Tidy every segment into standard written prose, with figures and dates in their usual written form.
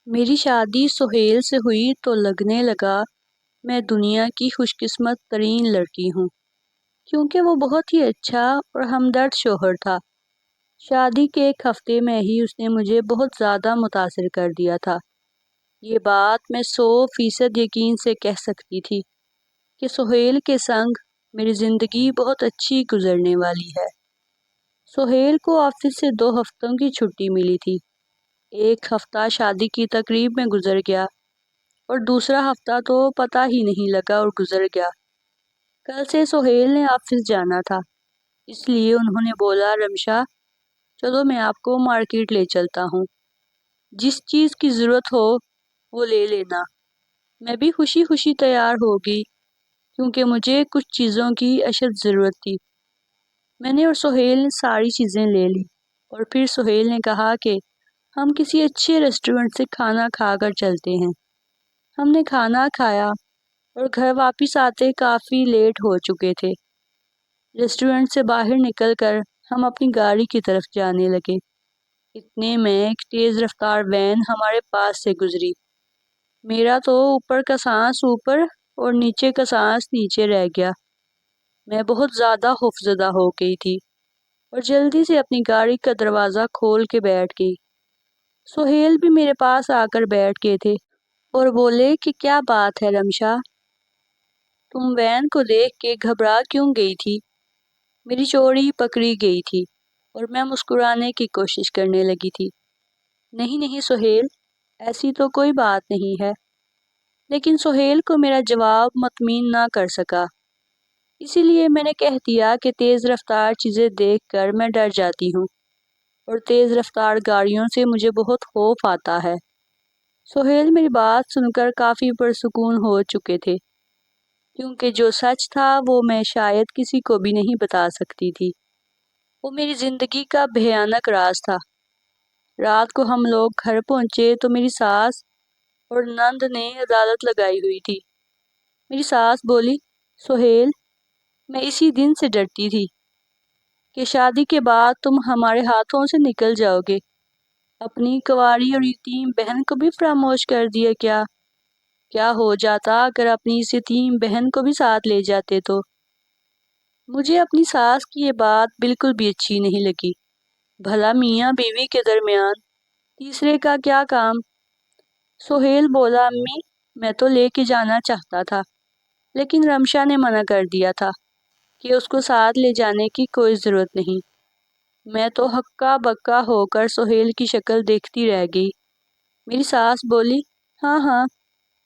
میری شادی سہیل سے ہوئی تو لگنے لگا میں دنیا کی خوش قسمت ترین لڑکی ہوں، کیونکہ وہ بہت ہی اچھا اور ہمدرد شوہر تھا۔ شادی کے ایک ہفتے میں ہی اس نے مجھے بہت زیادہ متاثر کر دیا تھا۔ یہ بات میں 100% یقین سے کہہ سکتی تھی کہ سہیل کے سنگ میری زندگی بہت اچھی گزرنے والی ہے۔ سہیل کو آفس سے 2 ہفتوں کی چھٹی ملی تھی۔ ایک ہفتہ شادی کی تقریب میں گزر گیا اور دوسرا ہفتہ تو پتہ ہی نہیں لگا اور گزر گیا۔ کل سے سہیل نے آفس جانا تھا، اس لیے انہوں نے بولا، رمشا چلو میں آپ کو مارکیٹ لے چلتا ہوں، جس چیز کی ضرورت ہو وہ لے لینا۔ میں بھی خوشی خوشی تیار ہو گئی کیونکہ مجھے کچھ چیزوں کی اشد ضرورت تھی۔ میں نے اور سہیل نے ساری چیزیں لے لی اور پھر سہیل نے کہا کہ ہم کسی اچھے ریسٹورنٹ سے کھانا کھا کر چلتے ہیں۔ ہم نے کھانا کھایا اور گھر واپس آتے کافی لیٹ ہو چکے تھے۔ ریسٹورنٹ سے باہر نکل کر ہم اپنی گاڑی کی طرف جانے لگے۔ اتنے میں ایک تیز رفتار وین ہمارے پاس سے گزری۔ میرا تو اوپر کا سانس اوپر اور نیچے کا سانس نیچے رہ گیا۔ میں بہت زیادہ خوفزدہ ہو گئی تھی اور جلدی سے اپنی گاڑی کا دروازہ کھول کے بیٹھ گئی۔ سہیل بھی میرے پاس آ کر بیٹھ گئے تھے اور بولے کہ کیا بات ہے رمشا، تم وین کو دیکھ کے گھبرا کیوں گئی تھی؟ میری چوڑی پکڑی گئی تھی اور میں مسکرانے کی کوشش کرنے لگی تھی۔ نہیں نہیں سہیل، ایسی تو کوئی بات نہیں ہے۔ لیکن سہیل کو میرا جواب مطمئن نہ کر سکا، اسی لیے میں نے کہہ دیا کہ تیز رفتار چیزیں دیکھ کر میں ڈر جاتی ہوں اور تیز رفتار گاڑیوں سے مجھے بہت خوف آتا ہے۔ سہیل میری بات سن کر کافی پرسکون ہو چکے تھے، کیونکہ جو سچ تھا وہ میں شاید کسی کو بھی نہیں بتا سکتی تھی۔ وہ میری زندگی کا بھیانک راز تھا۔ رات کو ہم لوگ گھر پہنچے تو میری ساس اور نند نے عدالت لگائی ہوئی تھی۔ میری ساس بولی، سہیل میں اسی دن سے ڈرتی تھی کہ شادی کے بعد تم ہمارے ہاتھوں سے نکل جاؤ گے۔ اپنی کنواری اور یتیم بہن کو بھی فراموش کر دیا کیا ہو جاتا اگر اپنی اس یتیم بہن کو بھی ساتھ لے جاتے تو؟ مجھے اپنی ساس کی یہ بات بالکل بھی اچھی نہیں لگی۔ بھلا میاں بیوی کے درمیان تیسرے کا کیا کام؟ سہیل بولا، امی میں تو لے کے جانا چاہتا تھا، لیکن رمشا نے منع کر دیا تھا کہ اس کو ساتھ لے جانے کی کوئی ضرورت نہیں۔ میں تو ہکا بکا ہو کر سہیل کی شکل دیکھتی رہ گئی۔ میری ساس بولی، ہاں ہاں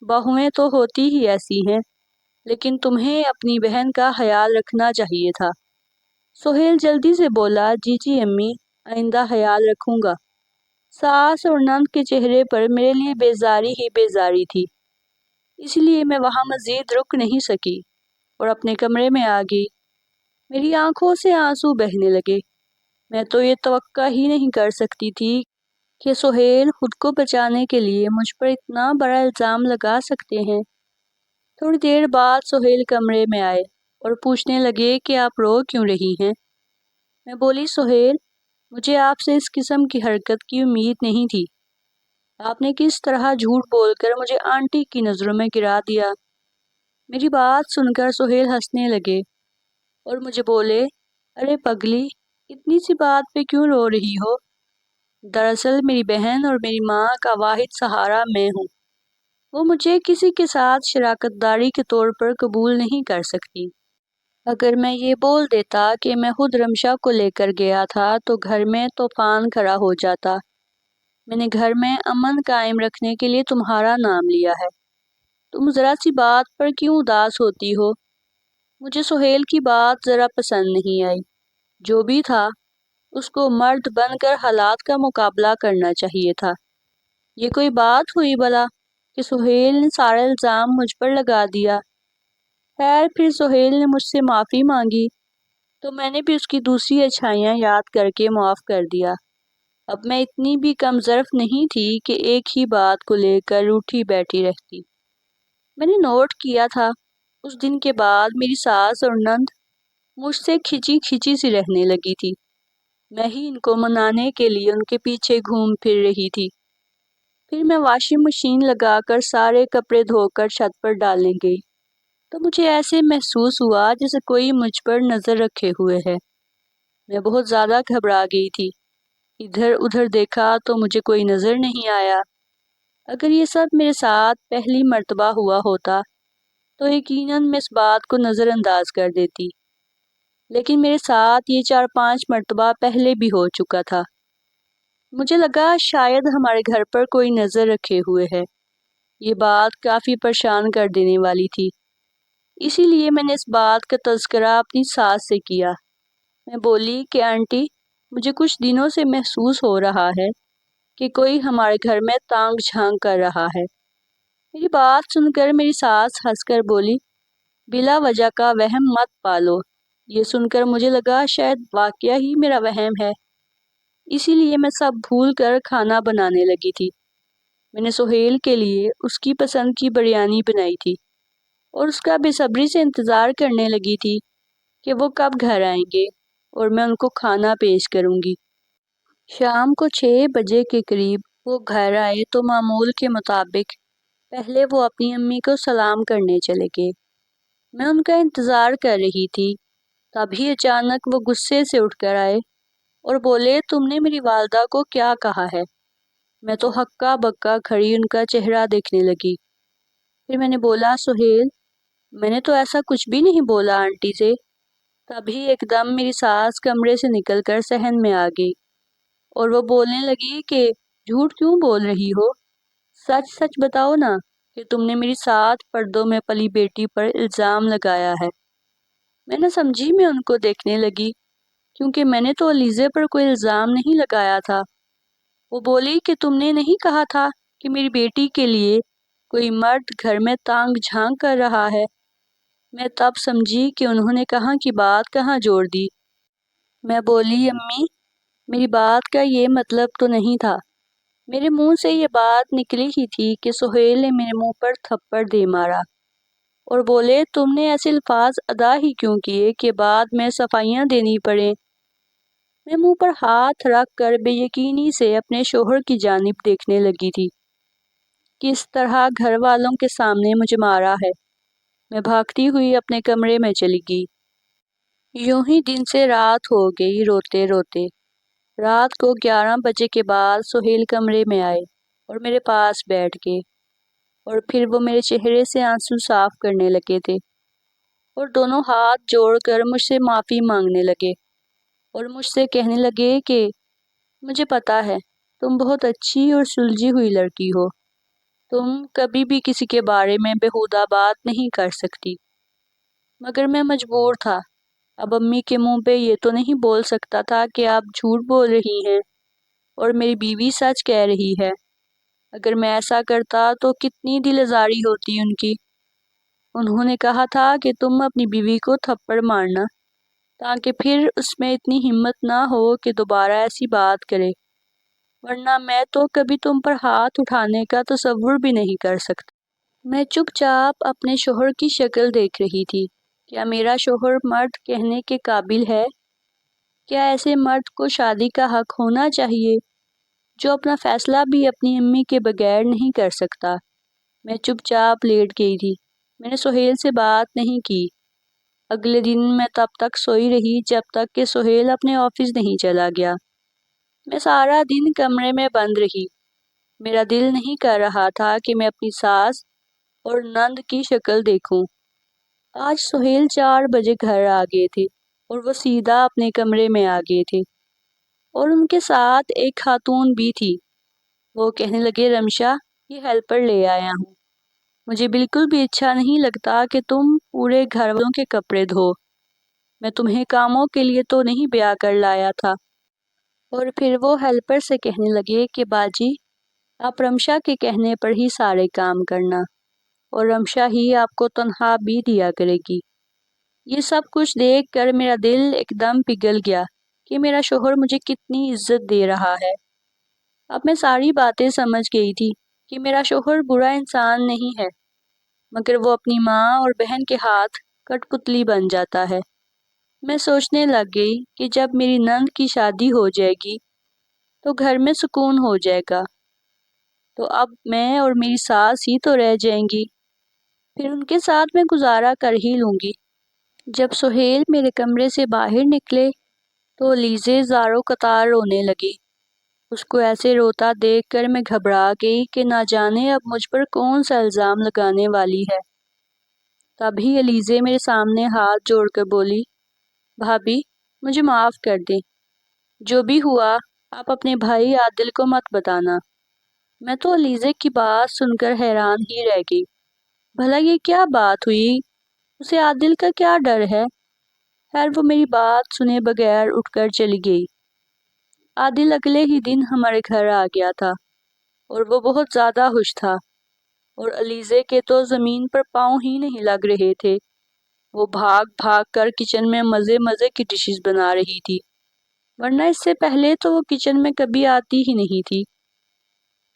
بہویں تو ہوتی ہی ایسی ہیں، لیکن تمہیں اپنی بہن کا خیال رکھنا چاہیے تھا۔ سہیل جلدی سے بولا، جی جی امی آئندہ خیال رکھوں گا۔ ساس اور نند کے چہرے پر میرے لیے بیزاری ہی بیزاری تھی، اس لیے میں وہاں مزید رک نہیں سکی اور اپنے کمرے میں آ گئی۔ میری آنکھوں سے آنسو بہنے لگے۔ میں تو یہ توقع ہی نہیں کر سکتی تھی کہ سہیل خود کو بچانے کے لیے مجھ پر اتنا بڑا الزام لگا سکتے ہیں۔ تھوڑی دیر بعد سہیل کمرے میں آئے اور پوچھنے لگے کہ آپ رو کیوں رہی ہیں؟ میں بولی، سہیل مجھے آپ سے اس قسم کی حرکت کی امید نہیں تھی۔ آپ نے کس طرح جھوٹ بول کر مجھے آنٹی کی نظروں میں گرا دیا۔ میری بات سن کر سہیل ہنسنے لگے اور مجھے بولے، ارے پگلی اتنی سی بات پہ کیوں رو رہی ہو؟ دراصل میری بہن اور میری ماں کا واحد سہارا میں ہوں۔ وہ مجھے کسی کے ساتھ شراکت داری کے طور پر قبول نہیں کر سکتی۔ اگر میں یہ بول دیتا کہ میں خود رمشا کو لے کر گیا تھا تو گھر میں طوفان کھڑا ہو جاتا۔ میں نے گھر میں امن قائم رکھنے کے لیے تمہارا نام لیا ہے۔ تم ذرا سی بات پر کیوں اداس ہوتی ہو؟ مجھے سہیل کی بات ذرا پسند نہیں آئی۔ جو بھی تھا اس کو مرد بن کر حالات کا مقابلہ کرنا چاہیے تھا۔ یہ کوئی بات ہوئی بھلا کہ سہیل نے سارا الزام مجھ پر لگا دیا؟ خیر پھر سہیل نے مجھ سے معافی مانگی تو میں نے بھی اس کی دوسری اچھائیاں یاد کر کے معاف کر دیا۔ اب میں اتنی بھی کم ظرف نہیں تھی کہ ایک ہی بات کو لے کر روٹھی بیٹھی رہتی۔ میں نے نوٹ کیا تھا اس دن کے بعد میری ساس اور نند مجھ سے کھچی کھچی سی رہنے لگی تھی۔ میں ہی ان کو منانے کے لیے ان کے پیچھے گھوم پھر رہی تھی۔ پھر میں واشنگ مشین لگا کر سارے کپڑے دھو کر چھت پر ڈالنے گئی تو مجھے ایسے محسوس ہوا جیسے کوئی مجھ پر نظر رکھے ہوئے ہے۔ میں بہت زیادہ گھبرا گئی تھی۔ ادھر ادھر دیکھا تو مجھے کوئی نظر نہیں آیا۔ اگر یہ سب میرے ساتھ پہلی مرتبہ ہوا ہوتا تو یقیناً میں اس بات کو نظر انداز کر دیتی، لیکن میرے ساتھ یہ 4-5 مرتبہ پہلے بھی ہو چکا تھا۔ مجھے لگا شاید ہمارے گھر پر کوئی نظر رکھے ہوئے ہے۔ یہ بات کافی پریشان کر دینے والی تھی، اسی لیے میں نے اس بات کا تذکرہ اپنی ساس سے کیا۔ میں بولی کہ آنٹی، مجھے کچھ دنوں سے محسوس ہو رہا ہے کہ کوئی ہمارے گھر میں تانگ جھانک کر رہا ہے۔ میری بات سن کر میری ساس ہنس کر بولی، بلا وجہ کا وہم مت پالو۔ یہ سن کر مجھے لگا شاید واقعہ ہی میرا وہم ہے، اسی لیے میں سب بھول کر کھانا بنانے لگی تھی۔ میں نے سہیل کے لیے اس کی پسند کی بریانی بنائی تھی اور اس کا بے صبری سے انتظار کرنے لگی تھی کہ وہ کب گھر آئیں گے اور میں ان کو کھانا پیش کروں گی۔ شام کو 6 بجے کے قریب وہ گھر آئے تو معمول کے مطابق پہلے وہ اپنی امی کو سلام کرنے چلے گئے۔ میں ان کا انتظار کر رہی تھی، تبھی اچانک وہ غصے سے اٹھ کر آئے اور بولے، تم نے میری والدہ کو کیا کہا ہے؟ میں تو ہکا بکا کھڑی ان کا چہرہ دیکھنے لگی۔ پھر میں نے بولا، سہیل، میں نے تو ایسا کچھ بھی نہیں بولا آنٹی سے۔ تبھی ایک دم میری ساس کمرے سے نکل کر صحن میں آ گئی اور وہ بولنے لگی کہ جھوٹ کیوں بول رہی ہو؟ سچ سچ بتاؤ نا کہ تم نے میری 7 پردوں میں پلی بیٹی پر الزام لگایا ہے۔ میں نہ سمجھی میں ان کو دیکھنے لگی، کیونکہ میں نے تو علیزے پر کوئی الزام نہیں لگایا تھا۔ وہ بولی کہ تم نے نہیں کہا تھا کہ میری بیٹی کے لیے کوئی مرد گھر میں تانگ جھانک کر رہا ہے۔ میں تب سمجھی کہ انہوں نے کہاں کی بات کہاں جوڑ دی۔ میں بولی، امی، میری بات کا یہ مطلب تو نہیں تھا۔ میرے منہ سے یہ بات نکلی ہی تھی کہ سہیل نے میرے منہ پر تھپڑ دے مارا اور بولے، تم نے ایسے الفاظ ادا ہی کیوں کیے کہ بعد میں صفائیاں دینی پڑیں۔ میں منہ پر ہاتھ رکھ کر بے یقینی سے اپنے شوہر کی جانب دیکھنے لگی تھی، کس طرح گھر والوں کے سامنے مجھے مارا ہے۔ میں بھاگتی ہوئی اپنے کمرے میں چلی گئی۔ یوں ہی دن سے رات ہو گئی روتے روتے۔ رات کو 11 بجے کے بعد سہیل کمرے میں آئے اور میرے پاس بیٹھ گئے، اور پھر وہ میرے چہرے سے آنسو صاف کرنے لگے تھے اور دونوں ہاتھ جوڑ کر مجھ سے معافی مانگنے لگے اور مجھ سے کہنے لگے کہ مجھے پتا ہے تم بہت اچھی اور سلجھی ہوئی لڑکی ہو، تم کبھی بھی کسی کے بارے میں بیہودہ بات نہیں کر سکتی، مگر میں مجبور تھا۔ اب امی کے منہ پہ یہ تو نہیں بول سکتا تھا کہ آپ جھوٹ بول رہی ہیں اور میری بیوی سچ کہہ رہی ہے۔ اگر میں ایسا کرتا تو کتنی دل آزاری ہوتی ان کی۔ انہوں نے کہا تھا کہ تم اپنی بیوی کو تھپڑ مارنا تاکہ پھر اس میں اتنی ہمت نہ ہو کہ دوبارہ ایسی بات کرے، ورنہ میں تو کبھی تم پر ہاتھ اٹھانے کا تصور بھی نہیں کر سکتا۔ میں چپ چاپ اپنے شوہر کی شکل دیکھ رہی تھی۔ کیا میرا شوہر مرد کہنے کے قابل ہے؟ کیا ایسے مرد کو شادی کا حق ہونا چاہیے جو اپنا فیصلہ بھی اپنی امی کے بغیر نہیں کر سکتا؟ میں چپ چاپ لیٹ گئی تھی۔ میں نے سہیل سے بات نہیں کی۔ اگلے دن میں تب تک سوئی رہی جب تک کہ سہیل اپنے آفس نہیں چلا گیا۔ میں سارا دن کمرے میں بند رہی۔ میرا دل نہیں کر رہا تھا کہ میں اپنی ساس اور نند کی شکل دیکھوں۔ آج سہیل 4 بجے گھر آ گئے تھے اور وہ سیدھا اپنے کمرے میں آ گئے تھے، اور ان کے ساتھ ایک خاتون بھی تھی۔ وہ کہنے لگے، رمشا، یہ ہیلپر لے آیا ہوں۔ مجھے بالکل بھی اچھا نہیں لگتا کہ تم پورے گھر والوں کے کپڑے دھو۔ میں تمہیں کاموں کے لیے تو نہیں بیاہ کر لایا تھا۔ اور پھر وہ ہیلپر سے کہنے لگے کہ باجی، آپ رمشا کے کہنے پر ہی سارے کام کرنا، اور رمشا ہی آپ کو تنخواہ بھی دیا کرے گی۔ یہ سب کچھ دیکھ کر میرا دل ایک دم پگھل گیا کہ میرا شوہر مجھے کتنی عزت دے رہا ہے۔ اب میں ساری باتیں سمجھ گئی تھی کہ میرا شوہر برا انسان نہیں ہے، مگر وہ اپنی ماں اور بہن کے ہاتھ کٹ پتلی بن جاتا ہے۔ میں سوچنے لگ گئی کہ جب میری نند کی شادی ہو جائے گی تو گھر میں سکون ہو جائے گا۔ تو اب میں اور میری ساس ہی تو رہ جائیں گی، پھر ان کے ساتھ میں گزارا کر ہی لوں گی۔ جب سہیل میرے کمرے سے باہر نکلے تو لیزے زاروں قطار رونے لگی۔ اس کو ایسے روتا دیکھ کر میں گھبرا گئی کہ نہ جانے اب مجھ پر کون سا الزام لگانے والی ہے۔ تبھی الیزے میرے سامنے ہاتھ جوڑ کر بولی، بھابی مجھے معاف کر دیں، جو بھی ہوا آپ اپنے بھائی عادل کو مت بتانا۔ میں تو الیزے کی بات سن کر حیران ہی رہ گئی۔ بھلا یہ کیا بات ہوئی؟ اسے عادل کا کیا ڈر ہے؟ خیر وہ میری بات سنے بغیر اٹھ کر چلی گئی۔ عادل اگلے ہی دن ہمارے گھر آ گیا تھا اور وہ بہت زیادہ خوش تھا، اور الیزے کے تو زمین پر پاؤں ہی نہیں لگ رہے تھے۔ وہ بھاگ بھاگ کر کچن میں مزے مزے کی ڈشز بنا رہی تھی، ورنہ اس سے پہلے تو وہ کچن میں کبھی آتی ہی نہیں تھی۔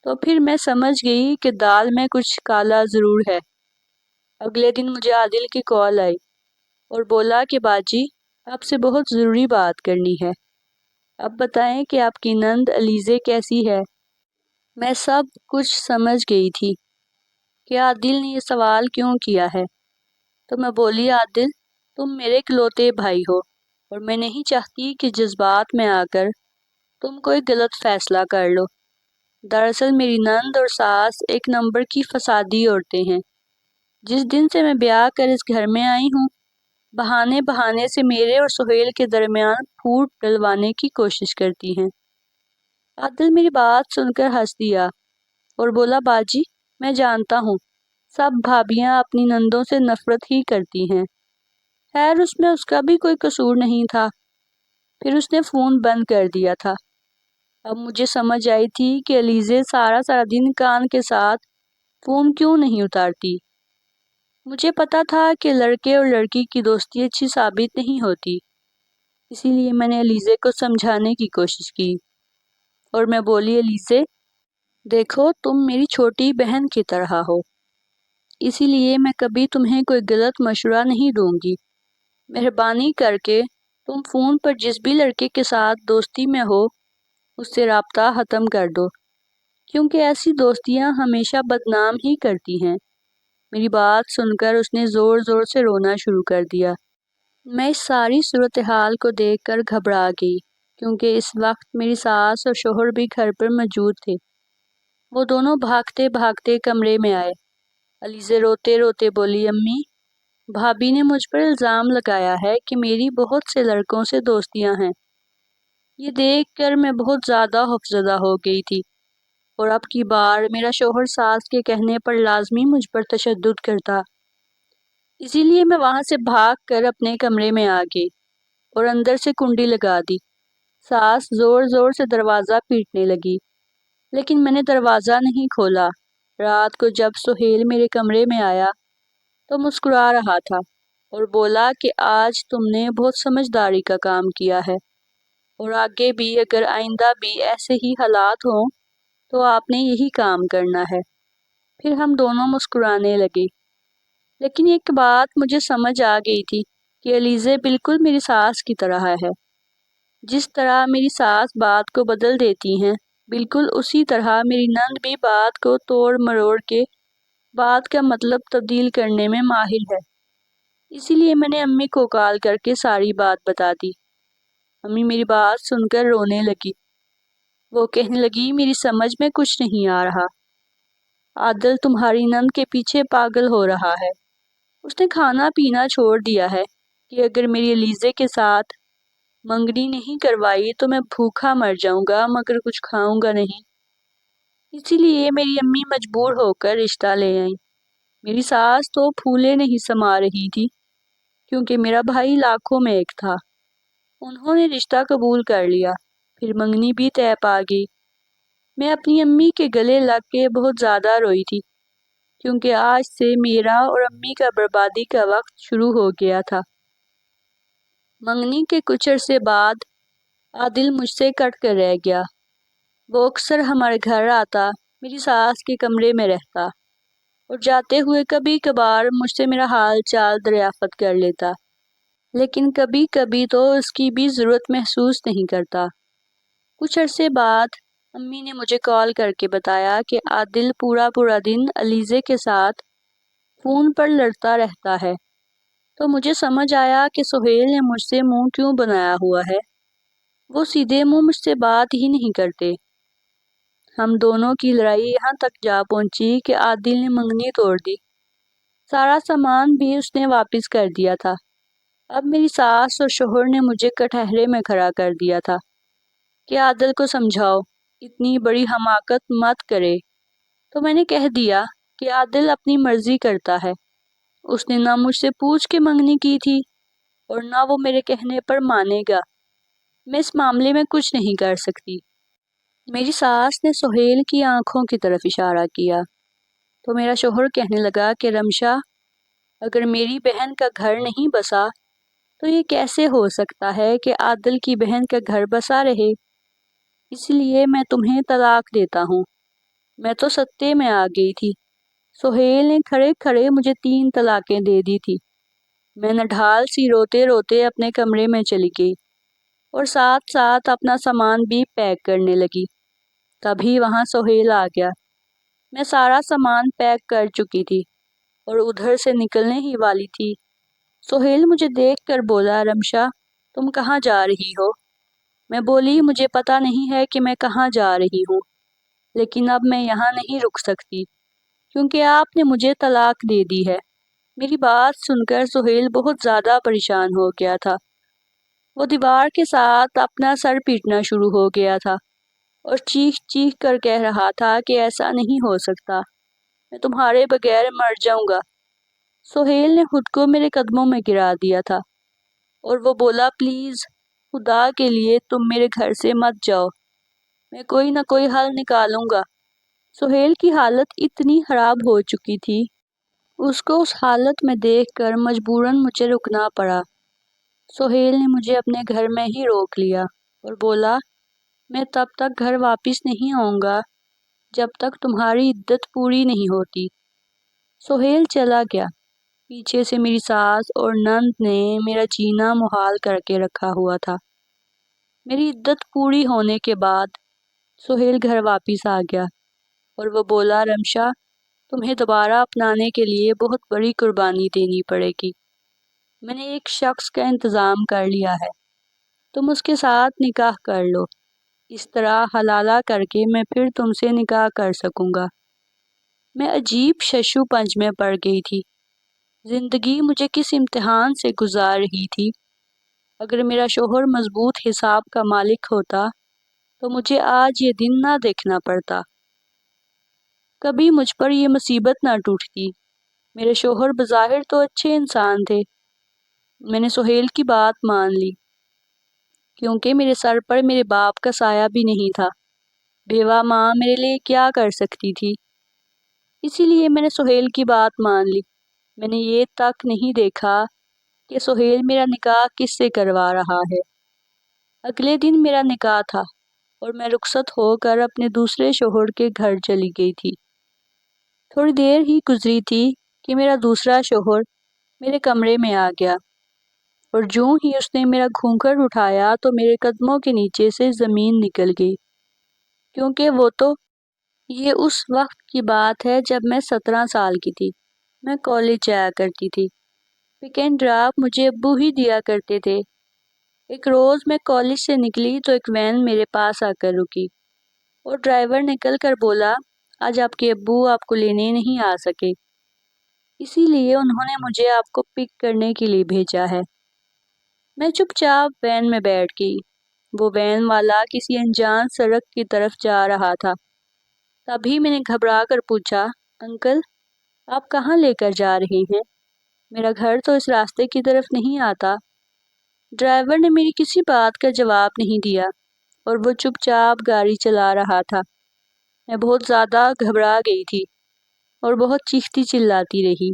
تو پھر میں سمجھ گئی کہ دال میں کچھ کالا ضرور ہے۔ اگلے دن مجھے عادل کی کال آئی اور بولا کہ باجی آپ سے بہت ضروری بات کرنی ہے، اب بتائیں کہ آپ کی نند الیزے کیسی ہے؟ میں سب کچھ سمجھ گئی تھی کہ عادل نے یہ سوال کیوں کیا ہے، تو میں بولی، عادل تم میرے اکلوتے بھائی ہو اور میں نہیں چاہتی کہ جذبات میں آ کر تم کوئی غلط فیصلہ کر لو۔ دراصل میری نند اور ساس ایک نمبر کی فسادی عورتیں ہیں۔ جس دن سے میں بیاہ کر اس گھر میں آئی ہوں، بہانے بہانے سے میرے اور سہیل کے درمیان پھوٹ ڈلوانے کی کوشش کرتی ہیں۔ عادل میری بات سن کر ہنس دیا اور بولا، باجی میں جانتا ہوں سب بھابیاں اپنی نندوں سے نفرت ہی کرتی ہیں، خیر اس میں اس کا بھی کوئی قصور نہیں تھا۔ پھر اس نے فون بند کر دیا تھا۔ اب مجھے سمجھ آئی تھی کہ الیزے سارا سارا دن کان کے ساتھ فون کیوں نہیں اتارتی۔ مجھے پتا تھا کہ لڑکے اور لڑکی کی دوستی اچھی ثابت نہیں ہوتی، اسی لیے میں نے الیزے کو سمجھانے کی کوشش کی اور میں بولی، الیزے دیکھو تم میری چھوٹی بہن کی طرح ہو، اسی لیے میں کبھی تمہیں کوئی غلط مشورہ نہیں دوں گی۔ مہربانی کر کے تم فون پر جس بھی لڑکے کے ساتھ دوستی میں ہو اس سے رابطہ ختم کر دو، کیونکہ ایسی دوستیاں ہمیشہ بدنام ہی کرتی ہیں۔ میری بات سن کر اس نے زور زور سے رونا شروع کر دیا۔ میں اس ساری صورتحال کو دیکھ کر گھبرا گئی، کیونکہ اس وقت میری ساس اور شوہر بھی گھر پر موجود تھے۔ وہ دونوں بھاگتے بھاگتے کمرے میں آئے۔ الیزے روتے روتے بولی، امی بھابی نے مجھ پر الزام لگایا ہے کہ میری بہت سے لڑکوں سے دوستیاں ہیں۔ یہ دیکھ کر میں بہت زیادہ خوفزدہ ہو گئی تھی، اور اب کی بار میرا شوہر ساس کے کہنے پر لازمی مجھ پر تشدد کرتا، اسی لیے میں وہاں سے بھاگ کر اپنے کمرے میں آ گئی اور اندر سے کنڈی لگا دی۔ ساس زور زور سے دروازہ پیٹنے لگی، لیکن میں نے دروازہ نہیں کھولا۔ رات کو جب سہیل میرے کمرے میں آیا تو مسکرا رہا تھا اور بولا کہ آج تم نے بہت سمجھداری کا کام کیا ہے، اور آگے بھی اگر آئندہ بھی ایسے ہی حالات ہوں تو آپ نے یہی کام کرنا ہے۔ پھر ہم دونوں مسکرانے لگے، لیکن ایک بات مجھے سمجھ آ گئی تھی کہ الیزے بالکل میری ساس کی طرح ہے۔ جس طرح میری ساس بات کو بدل دیتی ہیں، بالکل اسی طرح میری نند بھی بات کو توڑ مروڑ کے بات کا مطلب تبدیل کرنے میں ماہر ہے۔ اسی لیے میں نے امی کو کال کر کے ساری بات بتا دی۔ امی میری بات سن کر رونے لگی۔ وہ کہنے لگی، میری سمجھ میں کچھ نہیں آ رہا، عادل تمہاری نند کے پیچھے پاگل ہو رہا ہے۔ اس نے کھانا پینا چھوڑ دیا ہے کہ اگر میری الیزے کے ساتھ منگنی نہیں کروائی تو میں بھوکا مر جاؤں گا مگر کچھ کھاؤں گا نہیں۔ اسی لیے میری امی مجبور ہو کر رشتہ لے آئیں۔ میری ساس تو پھولے نہیں سما رہی تھی، کیونکہ میرا بھائی لاکھوں میں ایک تھا۔ انہوں نے رشتہ قبول کر لیا، پھر منگنی بھی طے پا گئی۔ میں اپنی امی کے گلے لگ کے بہت زیادہ روئی تھی، کیونکہ آج سے میرا اور امی کا بربادی کا وقت شروع ہو گیا تھا۔ منگنی کے کچھ عرصے بعد عادل مجھ سے کٹ کر رہ گیا۔ وہ اکثر ہمارے گھر آتا، میری ساس کے کمرے میں رہتا اور جاتے ہوئے کبھی کبھار مجھ سے میرا حال چال دریافت کر لیتا، لیکن کبھی کبھی تو اس کی بھی ضرورت محسوس نہیں کرتا۔ کچھ عرصے بعد امی نے مجھے کال کر کے بتایا کہ عادل پورا دن علیزے کے ساتھ فون پر لڑتا رہتا ہے، تو مجھے سمجھ آیا کہ سہیل نے مجھ سے منہ کیوں بنایا ہوا ہے۔ وہ سیدھے منہ مجھ سے بات ہی نہیں کرتے۔ ہم دونوں کی لڑائی یہاں تک جا پہنچی کہ عادل نے منگنی توڑ دی۔ سارا سامان بھی اس نے واپس کر دیا تھا۔ اب میری ساس اور شوہر نے مجھے کٹہرے میں کھڑا کر دیا تھا کہ عادل کو سمجھاؤ، اتنی بڑی حماقت مت کرے۔ تو میں نے کہہ دیا کہ عادل اپنی مرضی کرتا ہے۔ اس نے نہ مجھ سے پوچھ کے منگنی کی تھی اور نہ وہ میرے کہنے پر مانے گا۔ میں اس معاملے میں کچھ نہیں کر سکتی۔ میری ساس نے سہیل کی آنکھوں کی طرف اشارہ کیا تو میرا شوہر کہنے لگا کہ رمشا، اگر میری بہن کا گھر نہیں بسا تو یہ کیسے ہو سکتا ہے کہ عادل کی بہن کا گھر بسا رہے؟ اس لیے میں تمہیں طلاق دیتا ہوں۔ میں تو ستے میں آ گئی تھی۔ سہیل نے کھڑے کھڑے مجھے 3 طلاقیں دے دی تھی۔ میں نڈھال سی روتے روتے اپنے کمرے میں چلی گئی اور ساتھ ساتھ اپنا سامان بھی پیک کرنے لگی۔ تبھی وہاں سہیل آ گیا۔ میں سارا سامان پیک کر چکی تھی اور ادھر سے نکلنے ہی والی تھی۔ سہیل مجھے دیکھ کر بولا، رمشا، تم کہاں جا رہی ہو؟ میں بولی، مجھے پتا نہیں ہے کہ میں کہاں جا رہی ہوں، لیکن اب میں یہاں نہیں رک سکتی کیونکہ آپ نے مجھے طلاق دے دی ہے۔ میری بات سن کر سہیل بہت زیادہ پریشان ہو گیا تھا۔ وہ دیوار کے ساتھ اپنا سر پیٹنا شروع ہو گیا تھا اور چیخ چیخ کر کہہ رہا تھا کہ ایسا نہیں ہو سکتا، میں تمہارے بغیر مر جاؤں گا۔ سہیل نے خود کو میرے قدموں میں گرا دیا تھا اور وہ بولا، پلیز خدا کے لیے تم میرے گھر سے مت جاؤ، میں کوئی نہ کوئی حل نکالوں گا۔ سہیل کی حالت اتنی خراب ہو چکی تھی، اس کو اس حالت میں دیکھ کر مجبوراً مجھے رکنا پڑا۔ سہیل نے مجھے اپنے گھر میں ہی روک لیا اور بولا، میں تب تک گھر واپس نہیں آؤں گا جب تک تمہاری عدت پوری نہیں ہوتی۔ سہیل چلا گیا۔ پیچھے سے میری ساس اور نند نے میرا جینا محال کر کے رکھا ہوا تھا۔ میری عدت پوری ہونے کے بعد سہیل گھر واپس آ گیا اور وہ بولا، رمشا، تمہیں دوبارہ اپنانے کے لیے بہت بڑی قربانی دینی پڑے گی۔ میں نے ایک شخص کا انتظام کر لیا ہے، تم اس کے ساتھ نکاح کر لو، اس طرح حلالہ کر کے میں پھر تم سے نکاح کر سکوں گا۔ میں عجیب ششو پنج میں پڑ گئی تھی۔ زندگی مجھے کس امتحان سے گزار رہی تھی۔ اگر میرا شوہر مضبوط حساب کا مالک ہوتا تو مجھے آج یہ دن نہ دیکھنا پڑتا، کبھی مجھ پر یہ مصیبت نہ ٹوٹتی۔ میرے شوہر بظاہر تو اچھے انسان تھے۔ میں نے سہیل کی بات مان لی کیونکہ میرے سر پر میرے باپ کا سایہ بھی نہیں تھا۔ بیوہ ماں میرے لیے کیا کر سکتی تھی؟ اسی لیے میں نے سہیل کی بات مان لی۔ میں نے یہ تک نہیں دیکھا کہ سہیل میرا نکاح کس سے کروا رہا ہے۔ اگلے دن میرا نکاح تھا اور میں رخصت ہو کر اپنے دوسرے شوہر کے گھر چلی گئی تھی۔ تھوڑی دیر ہی گزری تھی کہ میرا دوسرا شوہر میرے کمرے میں آ گیا اور جوں ہی اس نے میرا گھونگھر اٹھایا تو میرے قدموں کے نیچے سے زمین نکل گئی، کیونکہ وہ تو یہ اس وقت کی بات ہے جب میں 17 سال کی تھی۔ میں کالج جایا کرتی تھی۔ پک اینڈ ڈراپ مجھے ابو ہی دیا کرتے تھے۔ ایک روز میں کالج سے نکلی تو ایک وین میرے پاس آ کر رکی اور ڈرائیور نکل کر بولا، آج آپ کے ابو آپ کو لینے نہیں آ سکے، اسی لیے انہوں نے مجھے آپ کو پک کرنے کے لیے بھیجا ہے۔ میں چپ چاپ وین میں بیٹھ گئی۔ وہ وین والا کسی انجان سڑک کی طرف جا رہا تھا۔ تبھی میں نے گھبرا کر پوچھا، انکل، آپ کہاں لے کر جا رہے ہیں؟ میرا گھر تو اس راستے کی طرف نہیں آتا۔ ڈرائیور نے میری کسی بات کا جواب نہیں دیا اور وہ چپ چاپ گاڑی چلا رہا تھا۔ میں بہت زیادہ گھبرا گئی تھی اور بہت چیختی چلاتی رہی۔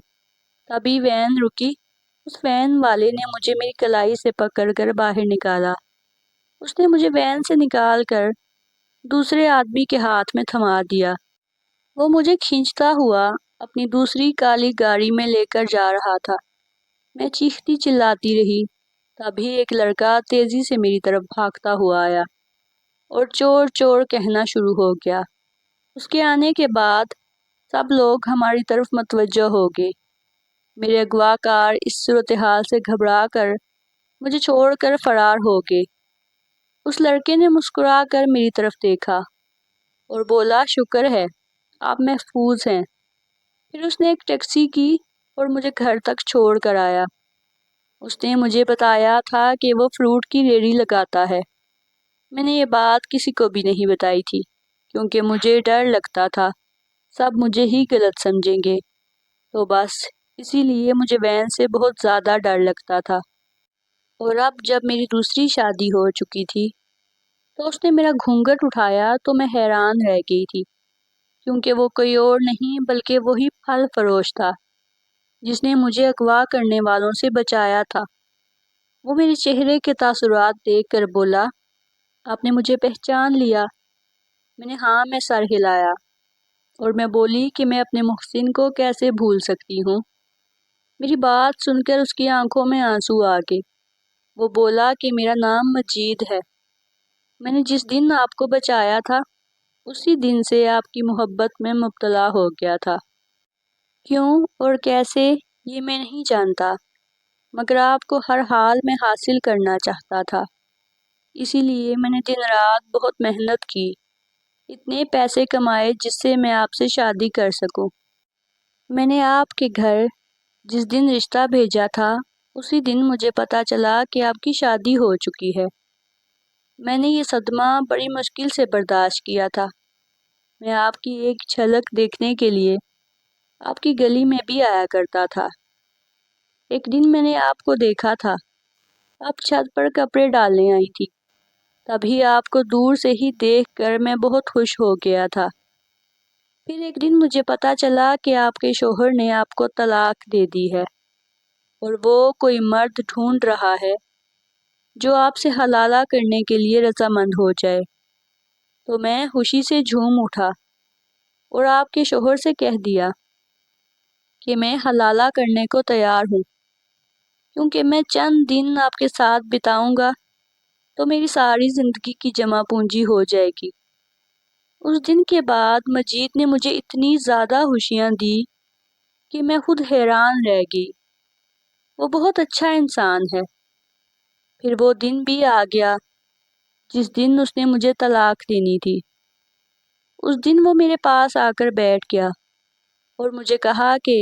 تبھی وین رکی۔ اس وین والے نے مجھے میری کلائی سے پکڑ کر باہر نکالا۔ اس نے مجھے وین سے نکال کر دوسرے آدمی کے ہاتھ میں تھما دیا۔ وہ مجھے کھینچتا ہوا اپنی دوسری کالی گاڑی میں لے کر جا رہا تھا۔ میں چیختی چلاتی رہی۔ تبھی ایک لڑکا تیزی سے میری طرف بھاگتا ہوا آیا۔ اور چور چور کہنا شروع ہو گیا۔ اس کے آنے کے بعد سب لوگ ہماری طرف متوجہ ہو گئے۔ میرے اغوا کار اس صورتحال سے گھبرا کر مجھے چھوڑ کر فرار ہو گئے۔ اس لڑکے نے مسکرا کر میری طرف دیکھا اور بولا، شکر ہے آپ محفوظ ہیں۔ پھر اس نے ایک ٹیکسی کی اور مجھے گھر تک چھوڑ کر آیا۔ اس نے مجھے بتایا تھا کہ وہ فروٹ کی ریڑھی لگاتا ہے۔ میں نے یہ بات کسی کو بھی نہیں بتائی تھی کیونکہ مجھے ڈر لگتا تھا سب مجھے ہی غلط سمجھیں گے، تو بس اسی لیے مجھے وین سے بہت زیادہ ڈر لگتا تھا۔ اور اب جب میری دوسری شادی ہو چکی تھی تو اس نے میرا گھونگھٹ اٹھایا تو میں حیران رہ گئی تھی، کیونکہ وہ کوئی اور نہیں بلکہ وہی پھل فروش تھا جس نے مجھے اغوا کرنے والوں سے بچایا تھا۔ وہ میرے چہرے کے تاثرات دیکھ کر بولا، آپ نے مجھے پہچان لیا؟ میں نے ہاں میں سر ہلایا اور میں بولی کہ میں اپنے محسن کو کیسے بھول سکتی ہوں۔ میری بات سن کر اس کی آنکھوں میں آنسو آ گئے۔ وہ بولا کہ میرا نام مجید ہے۔ میں نے جس دن آپ کو بچایا تھا اسی دن سے آپ کی محبت میں مبتلا ہو گیا تھا۔ کیوں اور کیسے یہ میں نہیں جانتا، مگر آپ کو ہر حال میں حاصل کرنا چاہتا تھا۔ اسی لیے میں نے دن رات بہت محنت کی، اتنے پیسے کمائے جس سے میں آپ سے شادی کر سکوں۔ میں نے آپ کے گھر جس دن رشتہ بھیجا تھا اسی دن مجھے پتہ چلا کہ آپ کی شادی ہو چکی ہے۔ میں نے یہ صدمہ بڑی مشکل سے برداشت کیا تھا۔ میں آپ کی ایک جھلک دیکھنے کے لیے آپ کی گلی میں بھی آیا کرتا تھا۔ ایک دن میں نے آپ کو دیکھا تھا، آپ چھت پر کپڑے ڈالنے آئی تھی، تبھی آپ کو دور سے ہی دیکھ کر میں بہت خوش ہو گیا تھا۔ پھر ایک دن مجھے پتہ چلا کہ آپ کے شوہر نے آپ کو طلاق دے دی ہے اور وہ کوئی مرد ڈھونڈ رہا ہے جو آپ سے حلالہ کرنے کے لیے رضامند ہو جائے۔ تو میں خوشی سے جھوم اٹھا اور آپ کے شوہر سے کہہ دیا کہ میں حلالہ کرنے کو تیار ہوں، کیونکہ میں چند دن آپ کے ساتھ بتاؤں گا تو میری ساری زندگی کی جمع پونجی ہو جائے گی۔ اس دن کے بعد مجید نے مجھے اتنی زیادہ خوشیاں دی کہ میں خود حیران رہ گئی۔ وہ بہت اچھا انسان ہے۔ پھر وہ دن بھی آ گیا جس دن اس نے مجھے طلاق دینی تھی۔ اس دن وہ میرے پاس آ کر بیٹھ گیا اور مجھے کہا کہ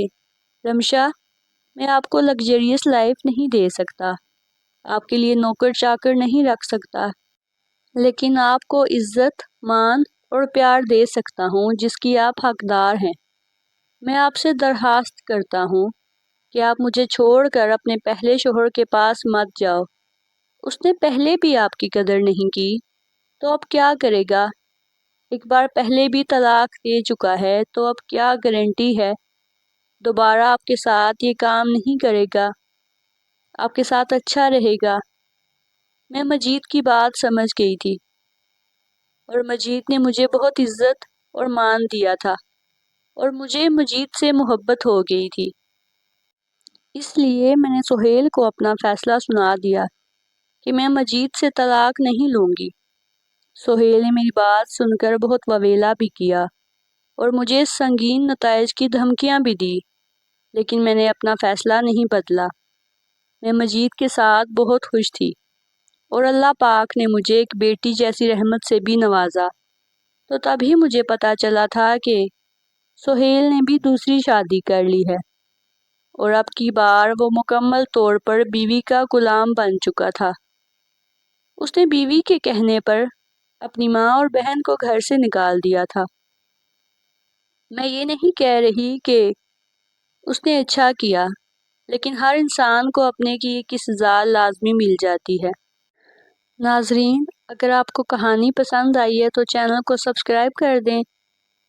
رمشا، میں آپ کو لگژریس لائف نہیں دے سکتا، آپ کے لیے نوکر چاکر نہیں رکھ سکتا، لیکن آپ کو عزت، مان اور پیار دے سکتا ہوں جس کی آپ حقدار ہیں۔ میں آپ سے درخواست کرتا ہوں کہ آپ مجھے چھوڑ کر اپنے پہلے شوہر کے پاس مت جاؤ۔ اس نے پہلے بھی آپ کی قدر نہیں کی تو اب کیا کرے گا؟ ایک بار پہلے بھی طلاق دے چکا ہے تو اب کیا گارنٹی ہے دوبارہ آپ کے ساتھ یہ کام نہیں کرے گا، آپ کے ساتھ اچھا رہے گا۔ میں مجید کی بات سمجھ گئی تھی اور مجید نے مجھے بہت عزت اور مان دیا تھا اور مجھے مجید سے محبت ہو گئی تھی۔ اس لیے میں نے سہیل کو اپنا فیصلہ سنا دیا کہ میں مجید سے طلاق نہیں لوں گی۔ سہیل نے میری بات سن کر بہت وویلا بھی کیا اور مجھے سنگین نتائج کی دھمکیاں بھی دی، لیکن میں نے اپنا فیصلہ نہیں بدلا۔ میں مجید کے ساتھ بہت خوش تھی اور اللہ پاک نے مجھے ایک بیٹی جیسی رحمت سے بھی نوازا۔ تو تبھی مجھے پتہ چلا تھا کہ سہیل نے بھی دوسری شادی کر لی ہے اور اب کی بار وہ مکمل طور پر بیوی کا غلام بن چکا تھا۔ اس نے بیوی کے کہنے پر اپنی ماں اور بہن کو گھر سے نکال دیا تھا۔ میں یہ نہیں کہہ رہی کہ اس نے اچھا کیا، لیکن ہر انسان کو اپنے کی ایک سزا لازمی مل جاتی ہے۔ ناظرین، اگر آپ کو کہانی پسند آئی ہے تو چینل کو سبسکرائب کر دیں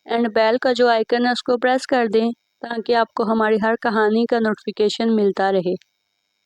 اینڈ بیل کا جو آئیکن ہے اس کو پریس کر دیں تاکہ آپ کو ہماری ہر کہانی کا نوٹیفیکیشن ملتا رہے۔